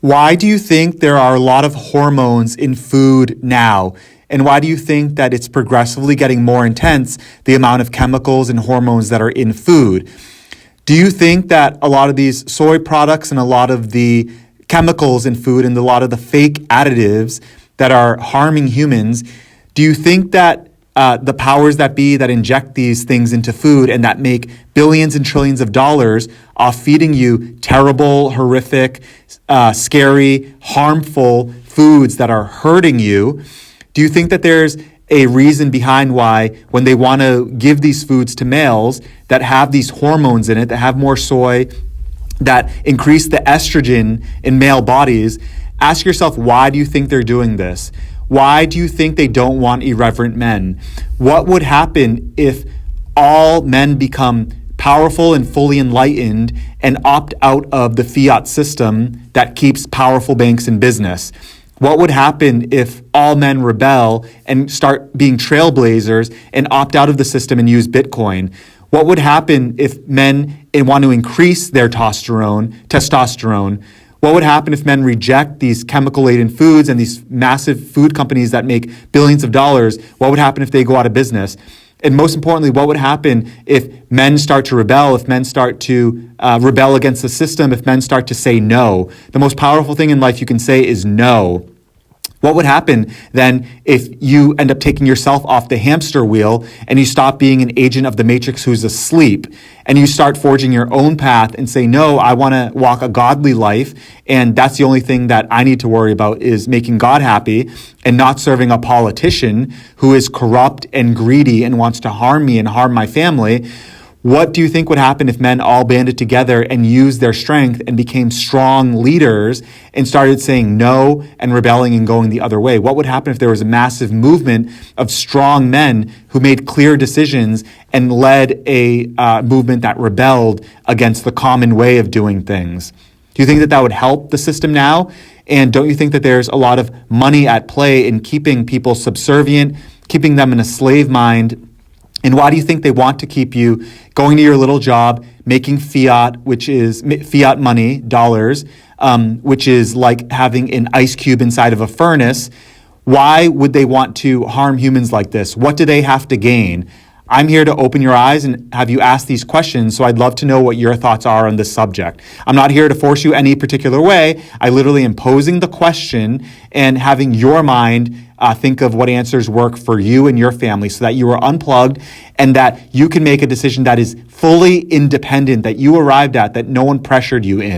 Why do you think there are a lot of hormones in food now? And why do you think that it's progressively getting more intense, the amount of chemicals and hormones that are in food? Do you think that a lot of these soy products and a lot of the chemicals in food and a lot of the fake additives that are harming humans, do you think that the powers that be that inject these things into food and that make billions and trillions of dollars off feeding you terrible, horrific, scary, harmful foods that are hurting you, do you think that there's a reason behind why when they want to give these foods to males that have these hormones in it, that have more soy, that increase the estrogen in male bodies, ask yourself, why do you think they're doing this? Why do you think they don't want irreverent men? What would happen if all men become powerful and fully enlightened and opt out of the fiat system that keeps powerful banks in business? What would happen if all men rebel and start being trailblazers and opt out of the system and use Bitcoin? What would happen if men want to increase their testosterone? What would happen if men reject these chemical-laden foods and these massive food companies that make billions of dollars? What would happen if they go out of business? And most importantly, what would happen if men start to rebel, if men start to rebel against the system, if men start to say no? The most powerful thing in life you can say is no. What would happen then if you end up taking yourself off the hamster wheel and you stop being an agent of the matrix who's asleep and you start forging your own path and say, no, I want to walk a godly life, and that's the only thing that I need to worry about is making God happy and not serving a politician who is corrupt and greedy and wants to harm me and harm my family? What do you think would happen if men all banded together and used their strength and became strong leaders and started saying no and rebelling and going the other way? What would happen if there was a massive movement of strong men who made clear decisions and led a movement that rebelled against the common way of doing things? Do you think that that would help the system now? And don't you think that there's a lot of money at play in keeping people subservient, keeping them in a slave mind? And why do you think they want to keep you going to your little job, making fiat, which is fiat money, dollars, which is like having an ice cube inside of a furnace? Why would they want to harm humans like this? What do they have to gain? I'm here to open your eyes and have you ask these questions, so I'd love to know what your thoughts are on this subject. I'm not here to force you any particular way. I literally am posing the question and having your mind think of what answers work for you and your family so that you are unplugged and that you can make a decision that is fully independent, that you arrived at, that no one pressured you in.